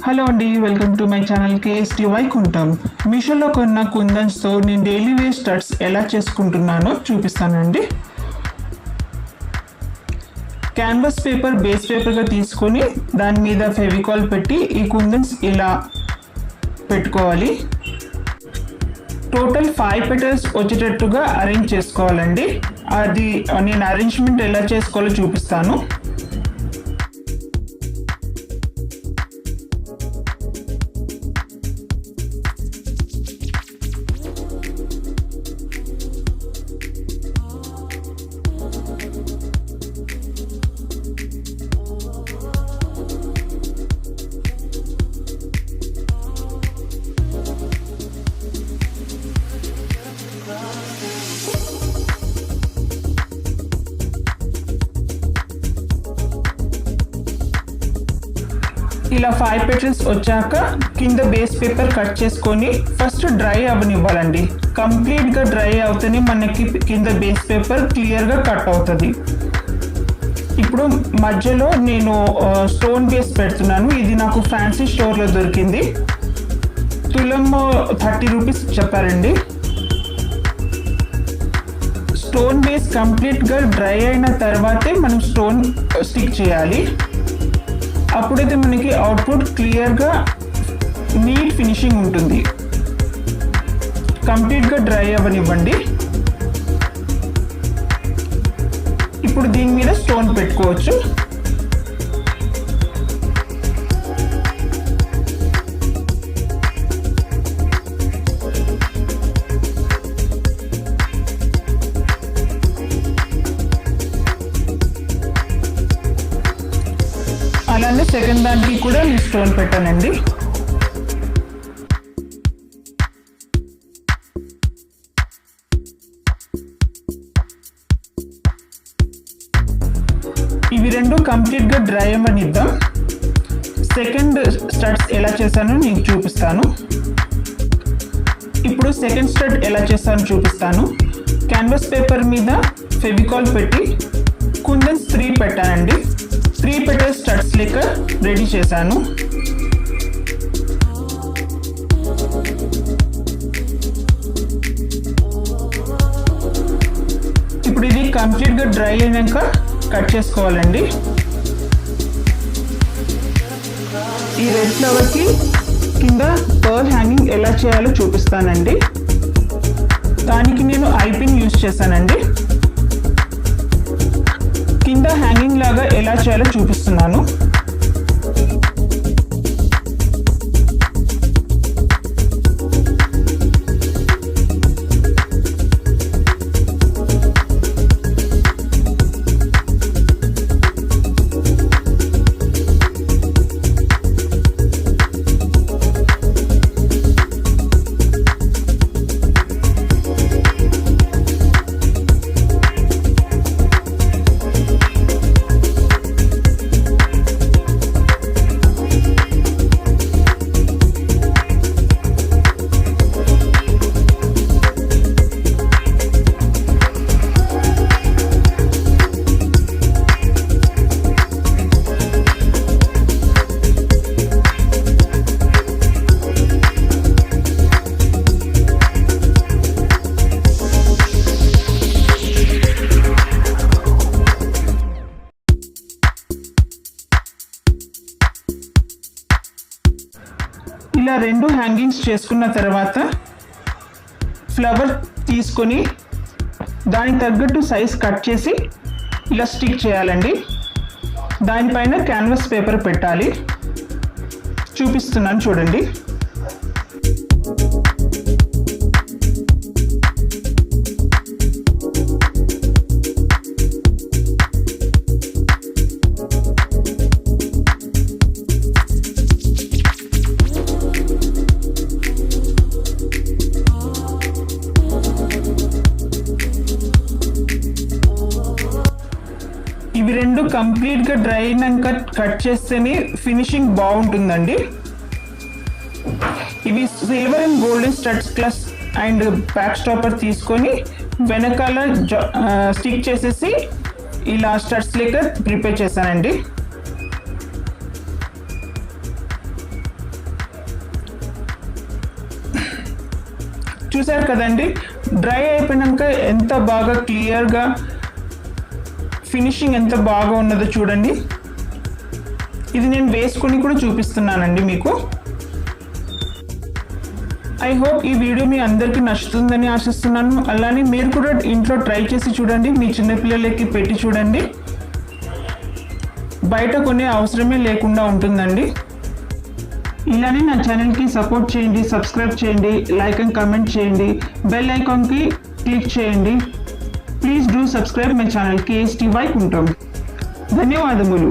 Hello అండి, welcome to my channel KST Vaikuntham. మీషోలో కొన్న కుందన్స్తో నేను డైలీ వేర్ స్టడ్స్ ఎలా చేసుకుంటున్నానో చూపిస్తానండి. క్యాన్వాస్ పేపర్ బేస్ పేపర్గా తీసుకొని దాని మీద ఫెవికాల్ పెట్టి ఈ కుందన్స్ ఇలా పెట్టుకోవాలి. టోటల్ 5 పెటల్స్ వచ్చేటట్టుగా అరేంజ్ చేసుకోవాలండి. అది నేను అరేంజ్మెంట్ ఎలా చేసుకోవాలో చూపిస్తాను. ఇలా 5 పెటల్స్ వచ్చాక కింద బేస్ పేపర్ కట్ చేసుకొని ఫస్ట్ డ్రై అవ్వనివ్వాలండి. కంప్లీట్గా డ్రై అవుతేనే మనకి కింద బేస్ పేపర్ క్లియర్గా కట్ అవుతుంది. ఇప్పుడు మధ్యలో నేను స్టోన్ బేస్ పెడుతున్నాను. ఇది నాకు ఫ్యాన్సీ స్టోర్లో దొరికింది. తులం 30 రూపీస్ చెప్పారండి. స్టోన్ బేస్ కంప్లీట్గా డ్రై అయిన తర్వాతే మనం స్టోన్ స్టిక్ చేయాలి. అప్పుడైతే మనకి అవుట్పుట్ క్లియర్గా నీట్ ఫినిషింగ్ ఉంటుంది. కంప్లీట్గా డ్రై అవ్వనివ్వండి. ఇప్పుడు దీని మీద స్టోన్ పెట్టుకోవచ్చు. అలానే సెకండ్ దానికి కూడా నేను స్టోన్ పెట్టానండి. ఇవి రెండు కంప్లీట్గా డ్రై అవ్వనిద్దాం. సెకండ్ స్టడ్స్ ఎలా చేశానో నేను చూపిస్తాను. ఇప్పుడు సెకండ్ స్టడ్ ఎలా చేస్తానో చూపిస్తాను. క్యాన్వాస్ పేపర్ మీద ఫెవికాల్ పెట్టి కుందన్స్ 3 పెట్టానండి. 3 పెటల్స్ స్టడ్స్ లెక్క రెడీ చేశాను. ఇప్పుడు ఇది కంప్లీట్గా డ్రై అయినాక కట్ చేసుకోవాలండి. ఈ రెడ్ ఫ్లవర్కి కింద పర్ల్ హ్యాంగింగ్ ఎలా చేయాలో చూపిస్తానండి. దానికి నేను ఐపిన్ యూజ్ చేశానండి. కింద హ్యాంగింగ్ లాగా ఎలా చేయాలో చూపిస్తున్నాను. ఇలా 2 హ్యాంగింగ్స్ చేసుకున్న తర్వాత ఫ్లవర్ తీసుకొని దానికి తగ్గట్టు సైజ్ కట్ చేసి ఇలా స్టిక్ చేయాలండి. దానిపైన క్యాన్వాస్ పేపర్ పెట్టాలి. చూపిస్తున్నాను చూడండి. ఇవి రెండు కంప్లీట్గా డ్రై అయినాక కట్ చేస్తేనే ఫినిషింగ్ బాగుంటుందండి. ఇవి silver and golden studs plus and back stopper తీసుకొని వెనకాల స్టిక్ చేసేసి ఇలా స్టడ్స్ లెక్క ప్రిపేర్ చేశానండి. చూసారు కదండి, డ్రై అయిపోయినాక ఎంత బాగా క్లియర్గా ఫినిషింగ్ ఎంత బాగా ఉన్నదో చూడండి. ఇది నేను వేసుకొని కూడా చూపిస్తున్నానండి మీకు. ఐ హోప్ ఈ వీడియో మీ అందరికీ నచ్చుతుందని ఆశిస్తున్నాను. అలానే మీరు కూడా ఇంట్లో ట్రై చేసి చూడండి, మీ చిన్నపిల్లలకి పెట్టి చూడండి. బయట కొనే అవసరమే లేకుండా ఉంటుందండి. ఇలానే నా ఛానల్కి సపోర్ట్ చేయండి, సబ్స్క్రైబ్ చేయండి, లైక్ అండ్ కామెంట్ చేయండి, బెల్ ఐకాన్కి క్లిక్ చేయండి. Please do subscribe my channel KST Vaikuntham. ధన్యవాదములు.